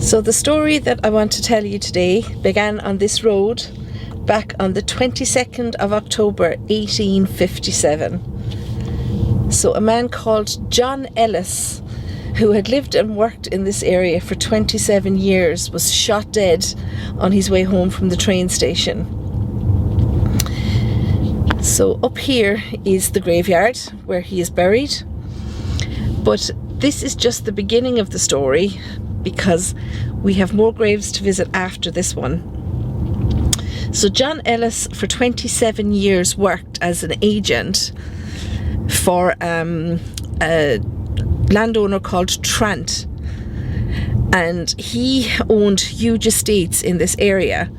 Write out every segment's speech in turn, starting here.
So the story that I want to tell you today began on this road back on the 22nd of October 1857. So a man called John Ellis, who had lived and worked in this area for 27 years, was shot dead on his way home from the train station. So up here is the graveyard where he is buried. But this is just the beginning of the story, because we have more graves to visit after this one. So John Ellis for 27 years worked as an agent for a landowner called Trant, and he owned huge estates in this area.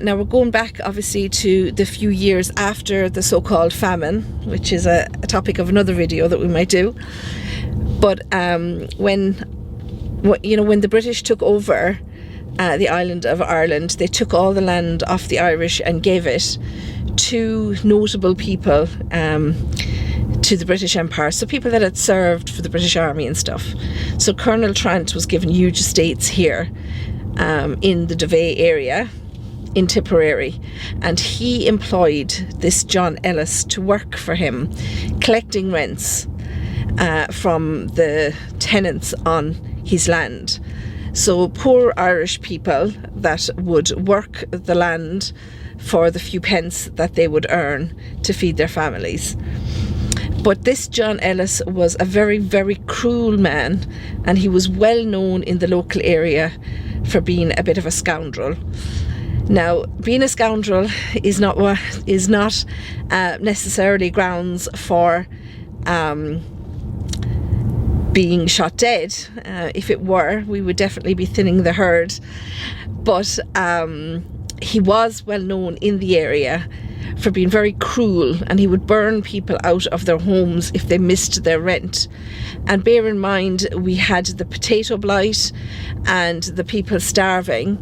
Now we're going back obviously to the few years after the so-called famine, which is a topic of another video that we might do. But when the British took over the island of Ireland, they took all the land off the Irish and gave it to notable people to the British Empire, so people that had served for the British Army and stuff. So Colonel Trant was given huge estates here in the Devey area in Tipperary, and he employed this John Ellis to work for him, collecting rents from the tenants on his land. So poor Irish people that would work the land for the few pence that they would earn to feed their families. But this John Ellis was a very, very cruel man, and he was well known in the local area for being a bit of a scoundrel. Now, being a scoundrel is not necessarily grounds for being shot dead. If it were, we would definitely be thinning the herd. But he was well known in the area for being very cruel, and he would burn people out of their homes if they missed their rent. And bear in mind, we had the potato blight and the people starving.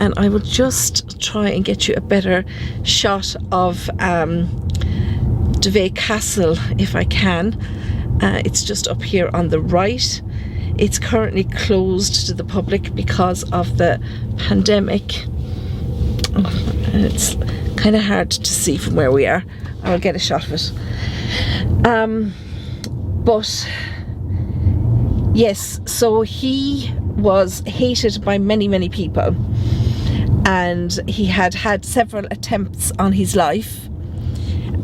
And I will just try and get you a better shot of Devey Castle if I can. It's just up here on the right. It's currently closed to the public because of the pandemic. It's kind of hard to see from where we are. I will get a shot of it. But yes, so he was hated by many, many people, and he had had several attempts on his life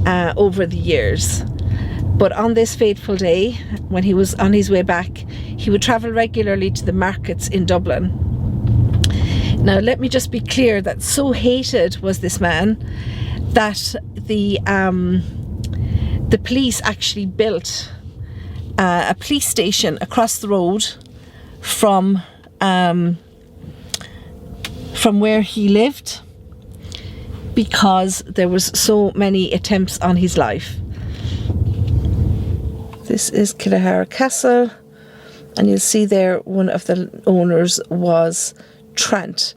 over the years. But on this fateful day, when he was on his way back, he would travel regularly to the markets in Dublin. Now, let me just be clear that so hated was this man that the police actually built a police station across the road from where he lived, because there was so many attempts on his life. This is Killahara Castle, and you'll see there one of the owners was Trant,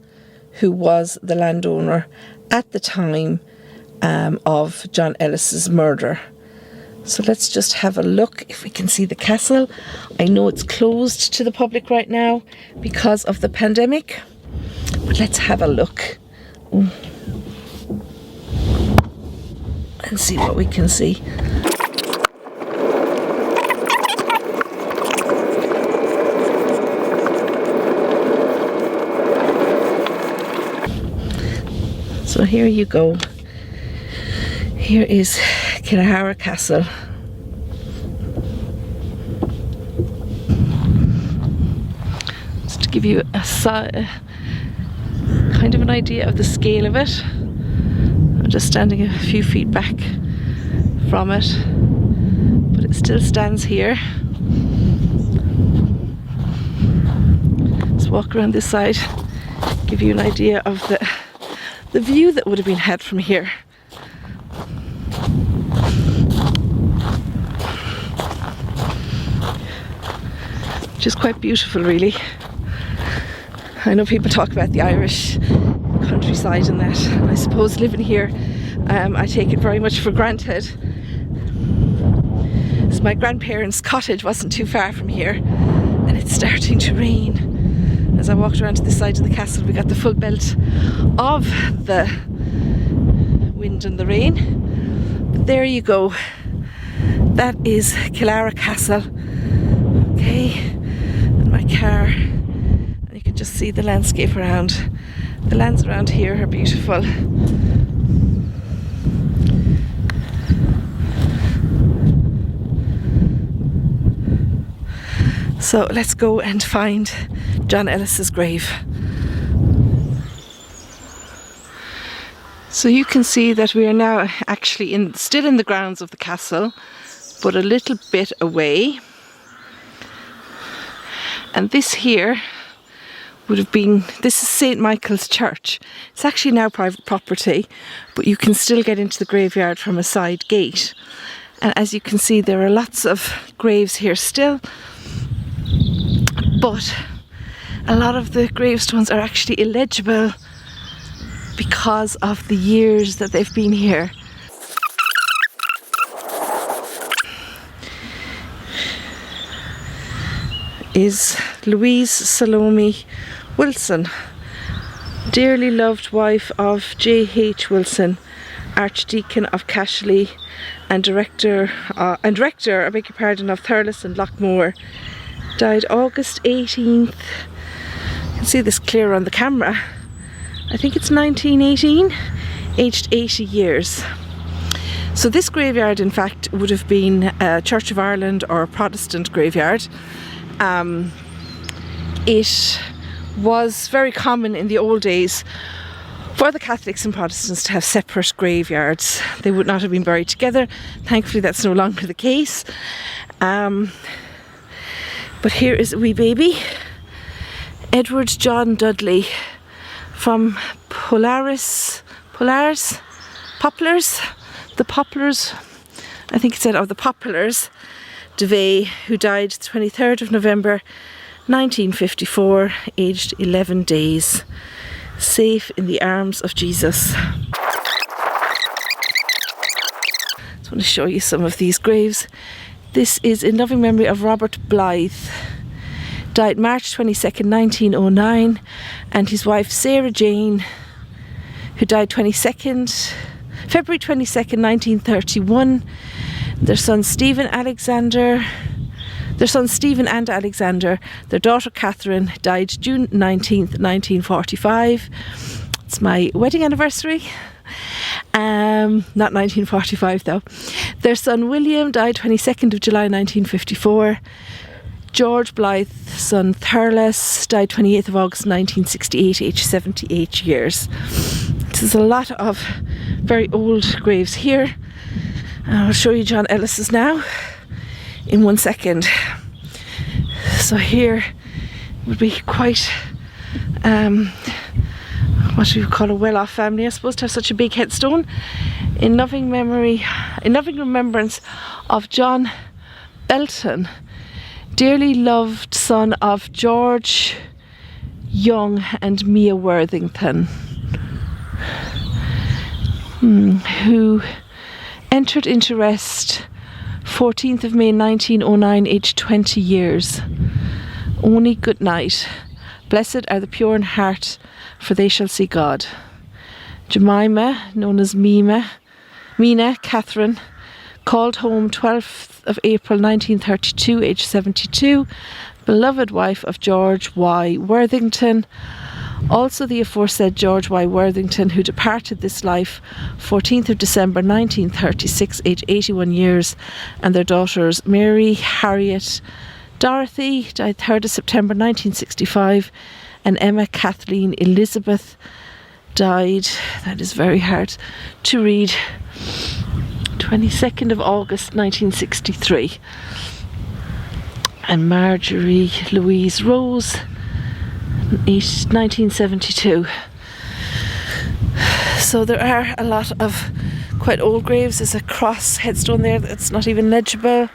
who was the landowner at the time of John Ellis's murder. So let's just have a look if we can see the castle. I know it's closed to the public right now because of the pandemic, but let's have a look and see what we can see. So here you go. Here is Killahara Castle. Just to give you a kind of an idea of the scale of it. I'm just standing a few feet back from it, but it still stands here. Let's walk around this side, give you an idea of the view that would have been had from here. Which is quite beautiful, really. I know people talk about the Irish countryside and that, and I suppose living here, I take it very much for granted. So my grandparents' cottage wasn't too far from here, and it's starting to rain. I walked around to this side of the castle, we got the full belt of the wind and the rain. But there you go. That is Killara Castle. Okay, and my car. And you can just see the landscape around. The lands around here are beautiful. So let's go and find John Ellis's grave. So you can see that we are now actually still in the grounds of the castle, but a little bit away. And this here would have been, this is St. Michael's Church. It's actually now private property, but you can still get into the graveyard from a side gate. And as you can see, there are lots of graves here still, but a lot of the gravestones are actually illegible because of the years that they've been here. Is Louise Salome Wilson, dearly loved wife of J.H. Wilson, Archdeacon of Cashley and director, I beg your pardon, of Thurles and Lochmore. Died August 18th. You can see this clear on the camera. I think it's 1918, aged 80 years. So this graveyard, in fact, would have been a Church of Ireland or a Protestant graveyard. It was very common in the old days for the Catholics and Protestants to have separate graveyards. They would not have been buried together. Thankfully, that's no longer the case. But here is a wee baby, Edward John Dudley, from Poplars, the Poplars, I think it said, of the Poplars, Devey, who died 23rd of November 1954, aged 11 days, safe in the arms of Jesus. I just want to show you some of these graves. This is in loving memory of Robert Blythe, died March 22nd, 1909, and his wife Sarah Jane, who died February 22nd, 1931. Their son Stephen and Alexander, their daughter Catherine, died June 19th, 1945. It's my wedding anniversary. Not 1945 though. Their son William died 22nd of July 1954. George Blythe, son Thurles, died 28th of August 1968, aged 78 years. There's a lot of very old graves here. I'll show you John Ellis's now in 1 second. So here would be quite what do you call a well-off family, I suppose, to have such a big headstone in loving remembrance of John Belton, dearly loved son of George Young and Mia Worthington, who entered into rest 14th of May 1909, aged 20 years. Only good night. Blessed are the pure in heart, for they shall see God. Jemima, known as Mina Catherine, called home 12th of April 1932, aged 72, beloved wife of George Y Worthington. Also the aforesaid George Y Worthington, who departed this life 14th of December 1936, aged 81 years, and their daughters Mary Harriette Dorothy, died 3rd of September 1965, and Jemima Cathleen Elizabeth, died, that is very hard to read, 22nd of August 1963. And Marjorie Louise Rose, 1972. So there are a lot of quite old graves. There's a cross headstone there that's not even legible.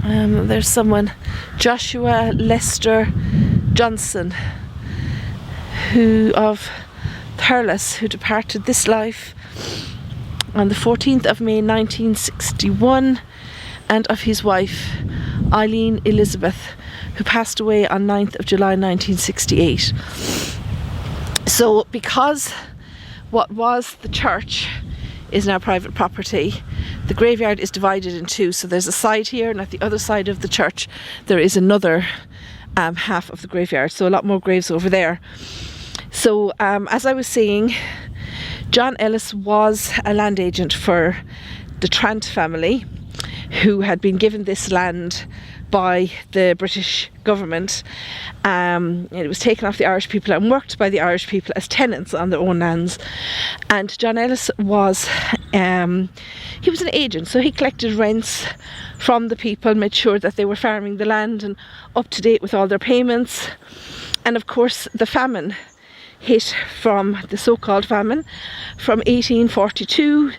There's someone, Joshua Lester Johnston, who of Thurles, who departed this life on the 14th of May 1961, and of his wife Eileen Elizabeth, who passed away on 9th of July 1968. So because what was the church is now private property, the graveyard is divided in two. So there's a side here, and at the other side of the church there is another half of the graveyard, so a lot more graves over there. So as I was saying, John Ellis was a land agent for the Trant family, who had been given this land by the British government. It was taken off the Irish people and worked by the Irish people as tenants on their own lands. And John Ellis was he was an agent, so he collected rents from the people, made sure that they were farming the land and up to date with all their payments. And of course the famine hit, from the so-called famine, from 1842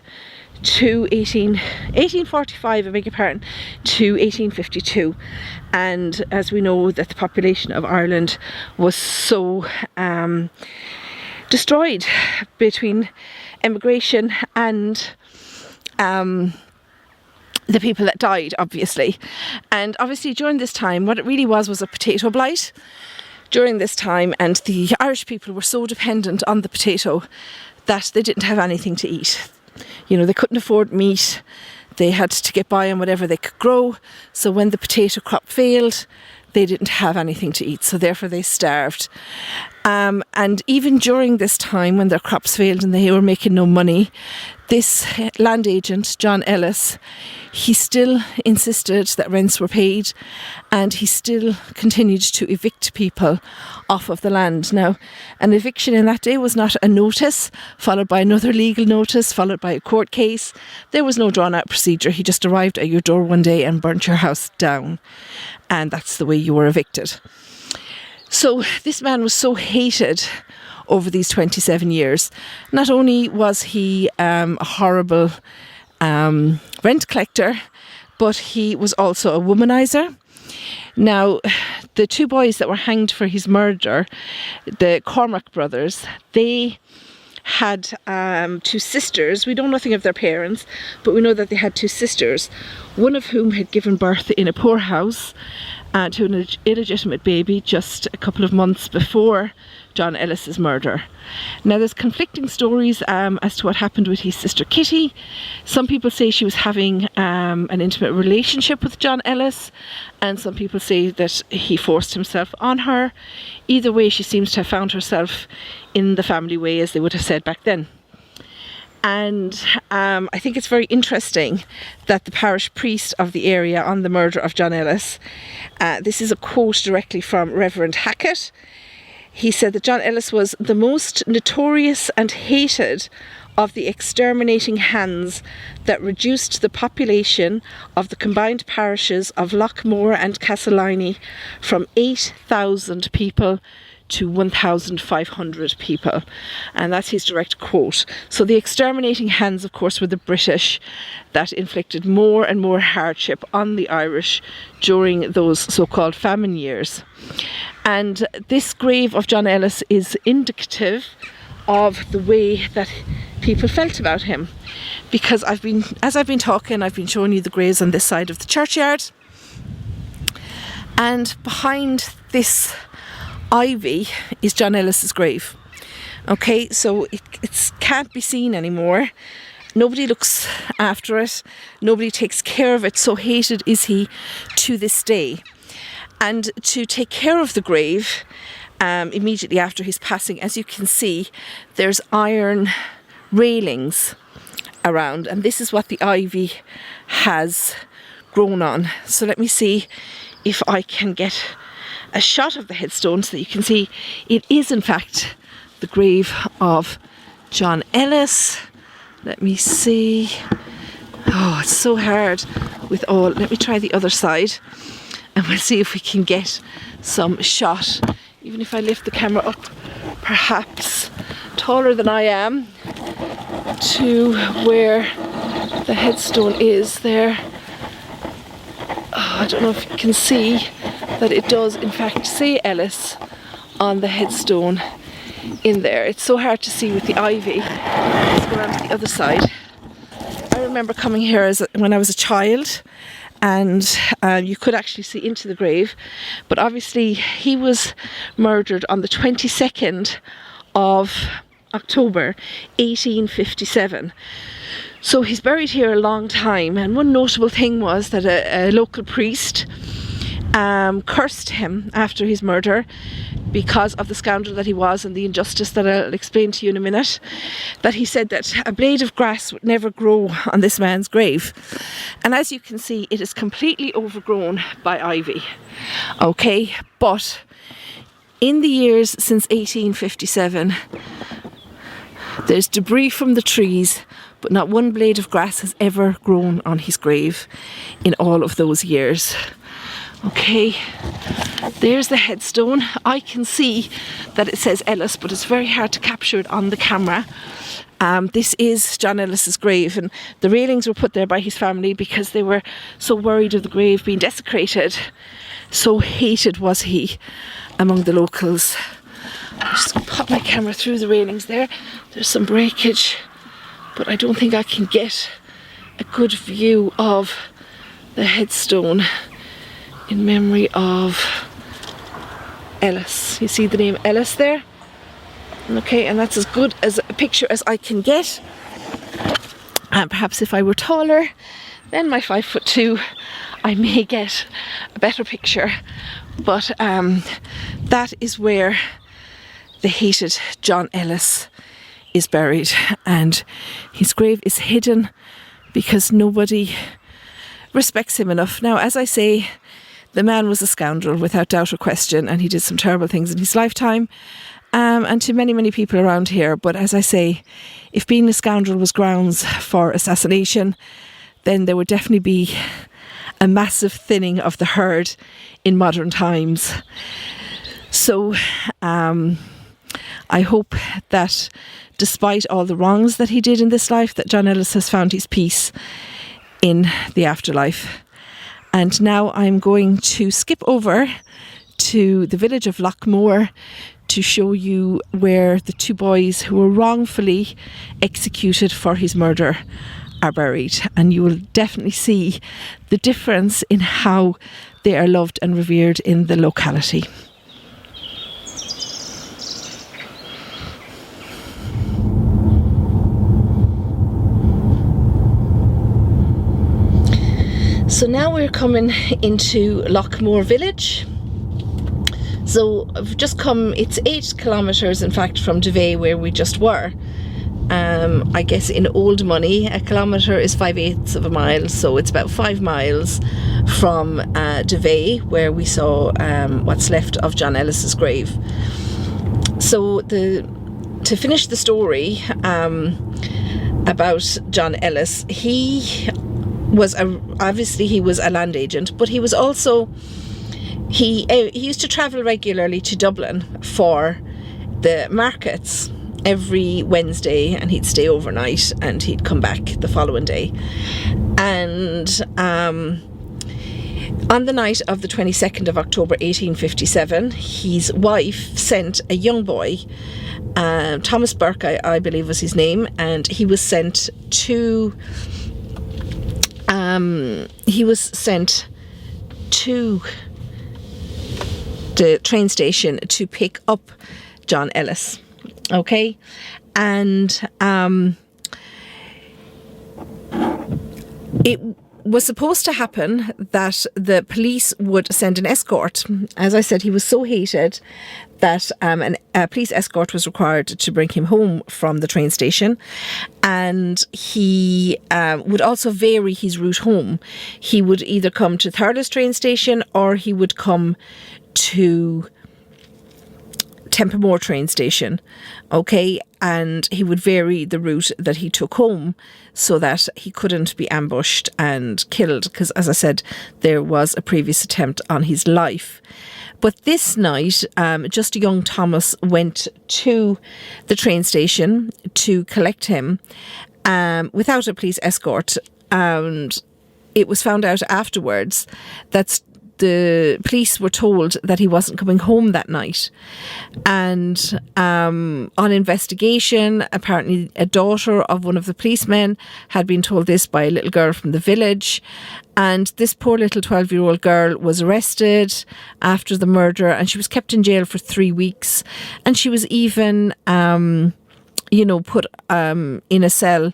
to 1845, I beg your pardon, to 1852. And as we know, that the population of Ireland was so destroyed between emigration and the people that died, obviously. And obviously during this time, what it really was a potato blight during this time, and the Irish people were so dependent on the potato that they didn't have anything to eat. You know, they couldn't afford meat, they had to get by on whatever they could grow. So when the potato crop failed, they didn't have anything to eat, so therefore they starved. And even during this time when their crops failed and they were making no money, this land agent, John Ellis, he still insisted that rents were paid, and he still continued to evict people off of the land. Now, an eviction in that day was not a notice followed by another legal notice followed by a court case. There was no drawn out procedure. He just arrived at your door one day and burnt your house down, and that's the way you were evicted. So this man was so hated over these 27 years. Not only was he a horrible rent collector, but he was also a womanizer. Now, the two boys that were hanged for his murder, the Cormack Brothers, they had two sisters. We know nothing of their parents, but we know that they had two sisters, one of whom had given birth in a poorhouse to an illegitimate baby just a couple of months before John Ellis's murder. Now, there's conflicting stories as to what happened with his sister Kitty. Some people say she was having an intimate relationship with John Ellis, and some people say that he forced himself on her. Either way, she seems to have found herself in the family way, as they would have said back then. And I think it's very interesting that the parish priest of the area on the murder of John Ellis, this is a quote directly from Reverend Hackett. He said that John Ellis was the most notorious and hated of the exterminating hands that reduced the population of the combined parishes of Lochmore and Castleiney from 8,000 people to 1,500 people. And that's his direct quote. So the exterminating hands, of course, were the British that inflicted more and more hardship on the Irish during those so-called famine years. And this grave of John Ellis is indicative of the way that people felt about him. Because as I've been talking, I've been showing you the graves on this side of the churchyard. And behind this ivy is John Ellis's grave. Okay, so it can't be seen anymore. Nobody looks after it. Nobody takes care of it. So hated is he to this day. And to take care of the grave, immediately after his passing, as you can see, there's iron railings around, and this is what the ivy has grown on. So let me see if I can get a shot of the headstone so that you can see it is in fact the grave of John Ellis. Let me see. Oh, it's so hard with all. Let me try the other side and we'll see if we can get some shot. Even if I lift the camera up perhaps taller than I am to where the headstone is there. Oh, I don't know if you can see that it does in fact say Ellis on the headstone in there. It's so hard to see with the ivy. Let's go around to the other side. I remember coming here when I was a child, and you could actually see into the grave. But obviously he was murdered on the 22nd of October 1857. So he's buried here a long time, and one notable thing was that a local priest cursed him after his murder because of the scoundrel that he was and the injustice that I'll explain to you in a minute. That he said that a blade of grass would never grow on this man's grave, and as you can see, it is completely overgrown by ivy. Okay, but in the years since 1857, there's debris from the trees, but not one blade of grass has ever grown on his grave in all of those years. Okay, there's the headstone. I can see that it says Ellis, but it's very hard to capture it on the camera. This is John Ellis's grave, and the railings were put there by his family because they were so worried of the grave being desecrated. So hated was he among the locals. I'm just going to pop my camera through the railings there. There's some breakage, but I don't think I can get a good view of the headstone in memory of Ellis. You see the name Ellis there? Okay, and that's as good as a picture as I can get. And perhaps if I were taller than my 5'2", I may get a better picture. But that is where the hated John Ellis is buried, and his grave is hidden because nobody respects him enough. Now, as I say, the man was a scoundrel without doubt or question, and he did some terrible things in his lifetime, and to many, many people around here. But as I say, if being a scoundrel was grounds for assassination, then there would definitely be a massive thinning of the herd in modern times. So I hope that despite all the wrongs that he did in this life, that John Ellis has found his peace in the afterlife. And now I'm going to skip over to the village of Lochmore to show you where the two boys who were wrongfully executed for his murder are buried. And you will definitely see the difference in how they are loved and revered in the locality. So now we're coming into Lochmore village. So I've just come, it's 8 kilometres in fact from Devey where we just were. I guess in old money, a kilometre is 5/8 of a mile, so it's about 5 miles from Devey, where we saw what's left of John Ellis's grave. So to finish the story about John Ellis, he was obviously he was a land agent, but he was also he used to travel regularly to Dublin for the markets every Wednesday, and he'd stay overnight and he'd come back the following day. And on the night of the 22nd of October 1857, his wife sent a young boy, Thomas Burke I believe was his name, and he was sent to the train station to pick up John Ellis. Okay, and it was supposed to happen that the police would send an escort. As I said, he was so hated that a police escort was required to bring him home from the train station, and he would also vary his route home. He would either come to Thurles train station or he would come to Templemore train station, okay, and he would vary the route that he took home so that he couldn't be ambushed and killed, because as I said, there was a previous attempt on his life. But this night, just young Thomas went to the train station to collect him without a police escort, and it was found out afterwards that the police were told that he wasn't coming home that night. And on investigation, apparently a daughter of one of the policemen had been told this by a little girl from the village. And this poor little 12-year-old girl was arrested after the murder, and she was kept in jail for 3 weeks. And she was even, put in a cell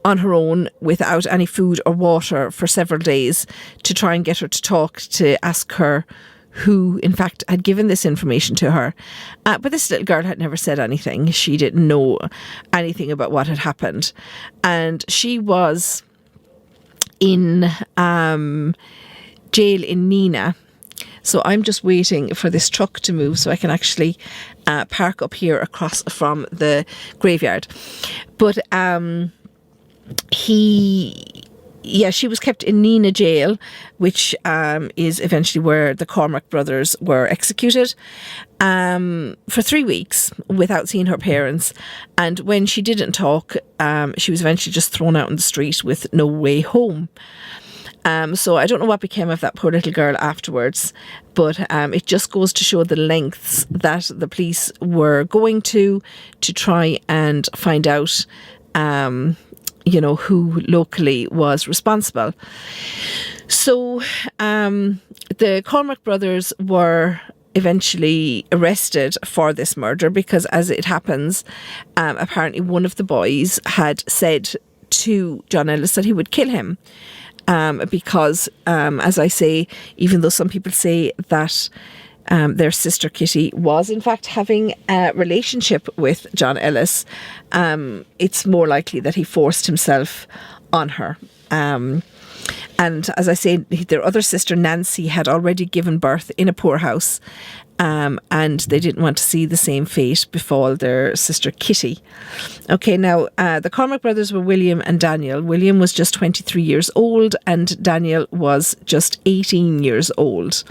on her own without any food or water for several days to try and get her to talk, to ask her who in fact had given this information to her. But this little girl had never said anything. She didn't know anything about what had happened. And she was in jail in Mina. So I'm just waiting for this truck to move so I can actually park up here across from the graveyard. But she was kept in Mina jail, which is eventually where the Cormack brothers were executed, for 3 weeks without seeing her parents. And when she didn't talk, she was eventually just thrown out on the street with no way home. So I don't know what became of that poor little girl afterwards, but it just goes to show the lengths that the police were going to try and find out who locally was responsible. So the Cormack brothers were eventually arrested for this murder because, as it happens, apparently one of the boys had said to John Ellis that he would kill him. Because, as I say, even though some people say that their sister Kitty was in fact having a relationship with John Ellis, it's more likely that he forced himself on her. And as I say, their other sister Nancy had already given birth in a poorhouse, and they didn't want to see the same fate befall their sister Kitty. Okay, now the Cormack brothers were William and Daniel. William was just 23 years old and Daniel was just 18 years old.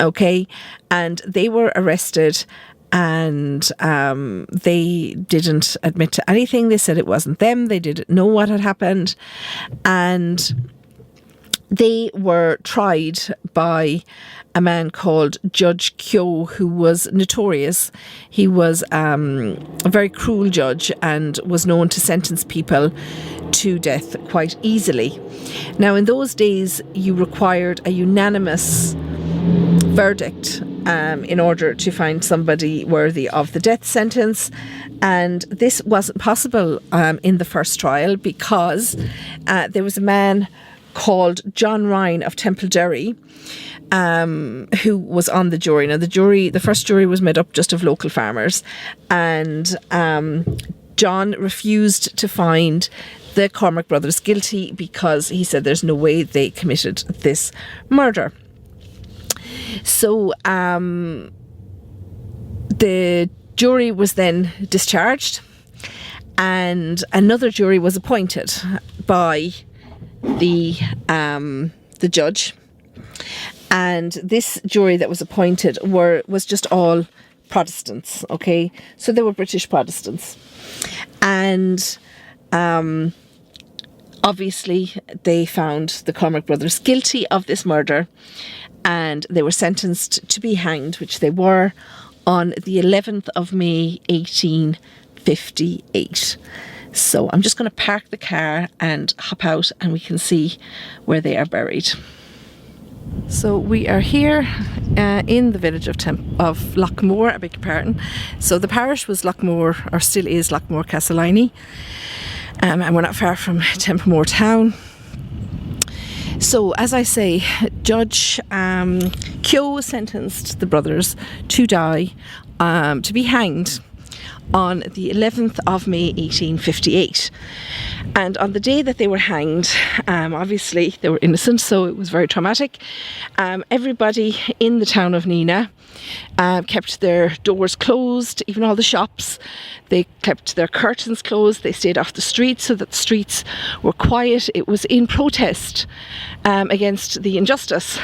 Okay, and they were arrested, and they didn't admit to anything. They said it wasn't them. They didn't know what had happened, and they were tried by a man called Judge Kyo, who was notorious. He was a very cruel judge and was known to sentence people to death quite easily. Now, in those days, you required a unanimous verdict in order to find somebody worthy of the death sentence, and this wasn't possible in the first trial because there was a man called John Ryan of Templederry, who was on the jury. Now, the first jury was made up just of local farmers, and John refused to find the Cormack brothers guilty because he said there's no way they committed this murder. So the jury was then discharged, and another jury was appointed by the judge, and this jury that was appointed was just all Protestants. Okay, so they were British Protestants, and obviously they found the Cormack brothers guilty of this murder, and they were sentenced to be hanged, which they were, on the 11th of May 1858. So I'm just going to park the car and hop out and we can see where they are buried. So we are here in the village of Lockmore, I beg your pardon. So the parish was Lockmore, or still is Lockmore Castleiney, and we're not far from Templemore town. So, as I say, Judge Kyo sentenced the brothers to die, to be hanged on the 11th of May 1858. And on the day that they were hanged, obviously they were innocent, so it was very traumatic. Everybody in the town of Mina kept their doors closed, even all the shops. They kept their curtains closed. They stayed off the streets so that the streets were quiet. It was in protest against the injustice.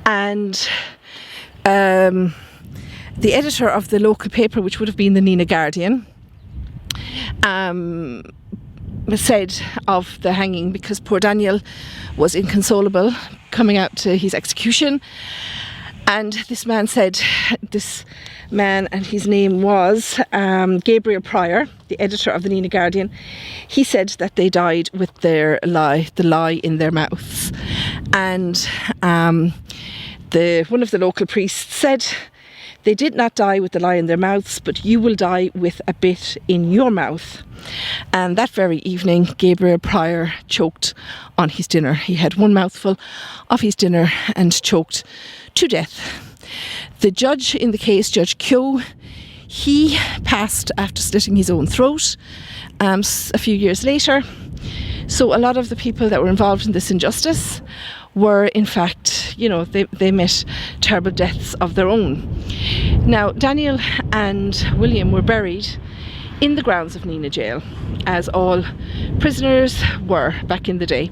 And the editor of the local paper, which would have been the Nina Guardian, said of the hanging, because poor Daniel was inconsolable coming out to his execution. And this man said, this man, and his name was Gabriel Pryor, the editor of the Nina Guardian, he said that they died with the lie in their mouths. And one of the local priests said, they did not die with the lie in their mouths, but you will die with a bit in your mouth. And that very evening, Gabriel Pryor choked on his dinner. He had one mouthful of his dinner and choked to death. The judge in the case, Judge Kyo, he passed after slitting his own throat a few years later. So a lot of the people that were involved in this injustice were, in fact, they met terrible deaths of their own. Now, Daniel and William were buried in the grounds of Nina Jail, as all prisoners were back in the day.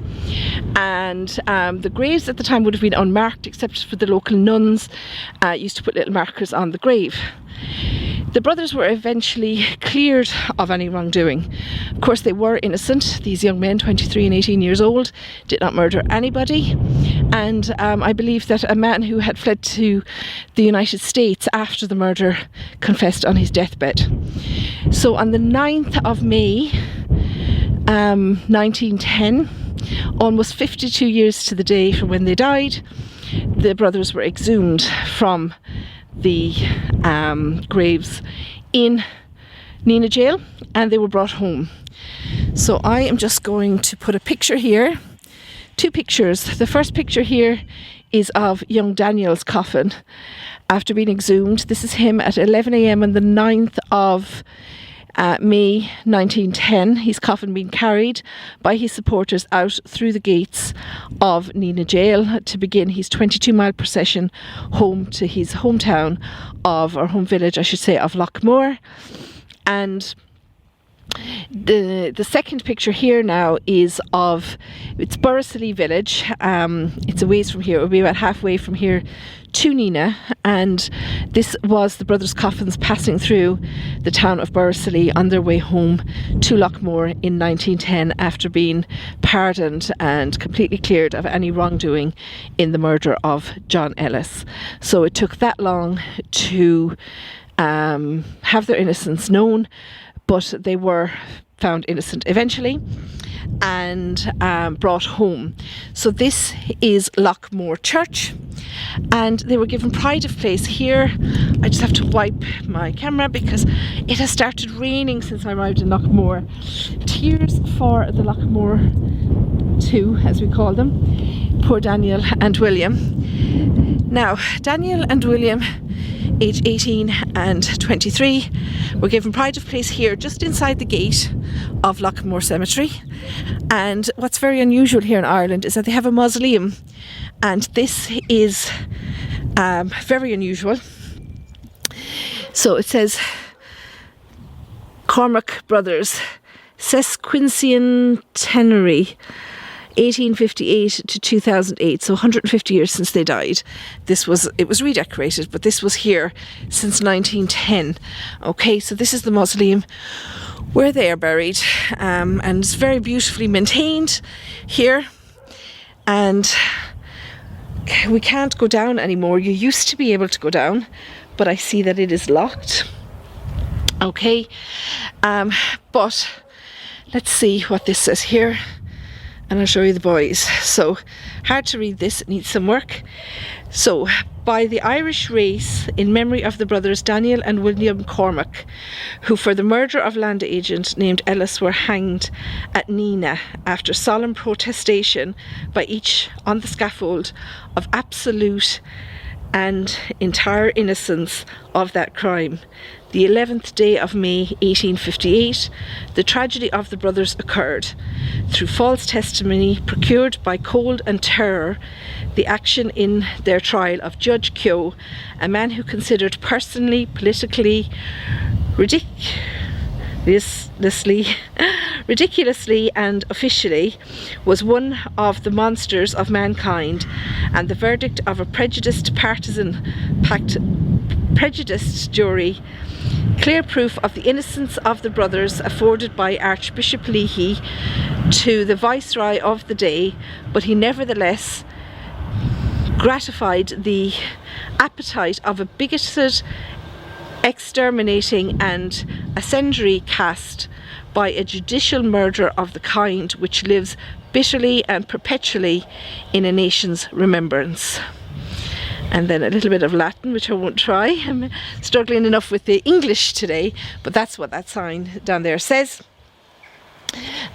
And the graves at the time would have been unmarked, except for the local nuns used to put little markers on the grave. The brothers were eventually cleared of any wrongdoing. Of course, they were innocent. These young men, 23 and 18 years old, did not murder anybody. And I believe that a man who had fled to the United States after the murder confessed on his deathbed. So on the 9th of May, 1910, almost 52 years to the day from when they died, the brothers were exhumed from the graves in Nina Jail, and they were brought home. So I am just going to put a picture here, two pictures. The first picture here is of young Daniel's coffin after being exhumed. This is him at 11 a.m. on the 9th of May 1910, his coffin being carried by his supporters out through the gates of Nina Jail to begin his 22-mile procession home to his hometown home village, I should say, of Lochmore. And the second picture here now is it's Borrisley village. It's a ways from here. It will be about halfway from here to Nina, and this was the brothers' coffins passing through the town of Borrisley on their way home to Lochmore in 1910 after being pardoned and completely cleared of any wrongdoing in the murder of John Ellis. So it took that long to have their innocence known, but they were found innocent eventually and brought home. So this is Lochmore Church, and they were given pride of place here. I just have to wipe my camera because it has started raining since I arrived in Lochmore. Tears for the Lochmore two, as we call them, poor Daniel and William. Now, Daniel and William, age 18 and 23, were given pride of place here just inside the gate of Lochmore Cemetery. And what's very unusual here in Ireland is that they have a mausoleum, and this is very unusual. So it says Cormack Brothers Sesquicentenary 1858 to 2008, so 150 years since they died. It was redecorated, but this was here since 1910. Okay, so this is the mausoleum where they are buried, and it's very beautifully maintained here. And we can't go down anymore. You used to be able to go down, but I see that it is locked. Okay, but let's see what this says here, and I'll show you the boys. So, hard to read this, it needs some work. So, by the Irish race, in memory of the brothers Daniel and William Cormack, who for the murder of land agent named Ellis were hanged at Nina after solemn protestation by each on the scaffold of absolute and entire innocence of that crime. The 11th day of May 1858, the tragedy of the brothers occurred. Through false testimony procured by cold and terror, the action in their trial of Judge Kyo, a man who considered personally, politically, ridiculously and officially was one of the monsters of mankind, and the verdict of a prejudiced partisan prejudiced jury clear proof of the innocence of the brothers afforded by Archbishop Leahy to the Viceroy of the day, but he nevertheless gratified the appetite of a bigoted, exterminating and ascensionary caste by a judicial murder of the kind which lives bitterly and perpetually in a nation's remembrance. And then a little bit of Latin, which I won't try. I'm struggling enough with the English today, but that's what that sign down there says.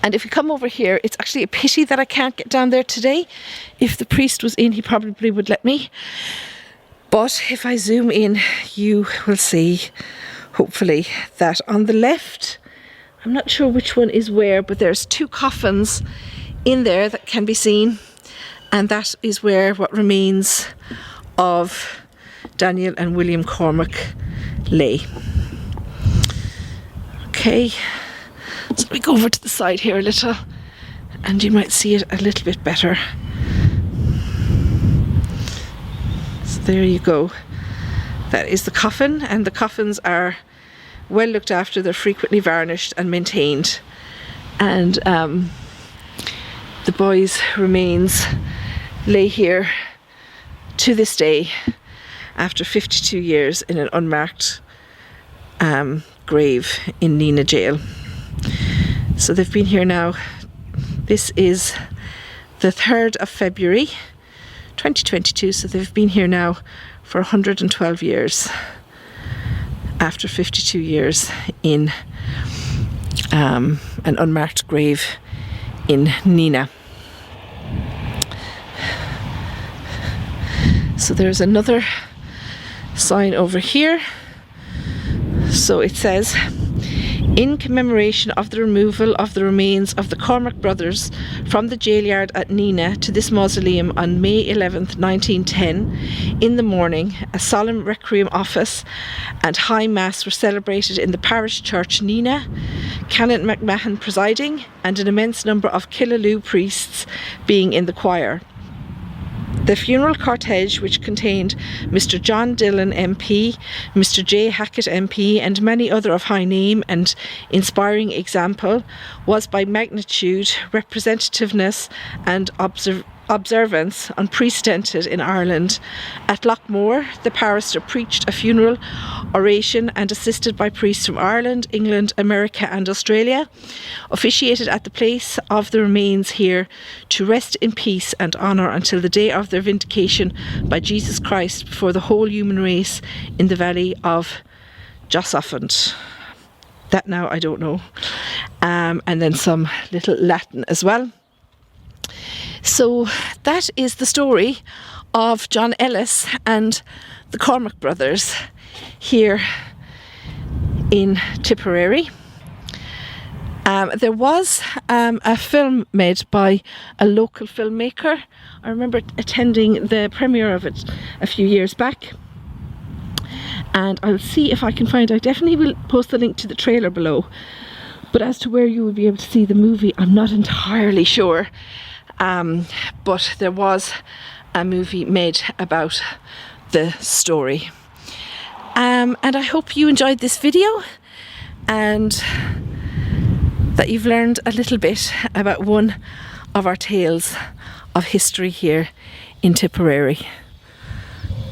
And if you come over here, it's actually a pity that I can't get down there today. If the priest was in, he probably would let me. But if I zoom in, you will see, hopefully, that on the left, I'm not sure which one is where, but there's 2 coffins in there that can be seen. And that is where what remains of Daniel and William Cormack lay. Okay, so we go over to the side here a little and you might see it a little bit better. So there you go. That is the coffin, and the coffins are well looked after. They're frequently varnished and maintained, and the boys' remains lay here to this day after 52 years in an unmarked grave in Mina jail. So they've been here now. This is the 3rd of February 2022, so they've been here now for 112 years after 52 years in an unmarked grave in Mina. So there's another sign over here. So it says, in commemoration of the removal of the remains of the Cormack brothers from the jail yard at Mina to this mausoleum on May 11th, 1910, in the morning, a solemn requiem office and high mass were celebrated in the parish church Nina, Canon McMahon presiding, and an immense number of Killaloe priests being in the choir. The funeral cortege, which contained Mr. John Dillon MP, Mr. J. Hackett MP, and many other of high name and inspiring example, was by magnitude, representativeness and observance unprecedented in Ireland. At Lochmore, the barrister preached a funeral oration and, assisted by priests from Ireland, England, America and Australia, officiated at the place of the remains here to rest in peace and honour until the day of their vindication by Jesus Christ before the whole human race in the valley of Josaphat. That now I don't know. And then some little Latin as well. So that is the story of John Ellis and the Cormack brothers here in Tipperary. There was a film made by a local filmmaker. I remember attending the premiere of it a few years back, and I'll see if I can find, I definitely will post the link to the trailer below, but as to where you will be able to see the movie, I'm not entirely sure. But there was a movie made about the story. And I hope you enjoyed this video and that you've learned a little bit about one of our tales of history here in Tipperary.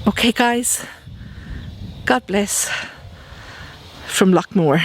Okay guys, God bless from Lochmore.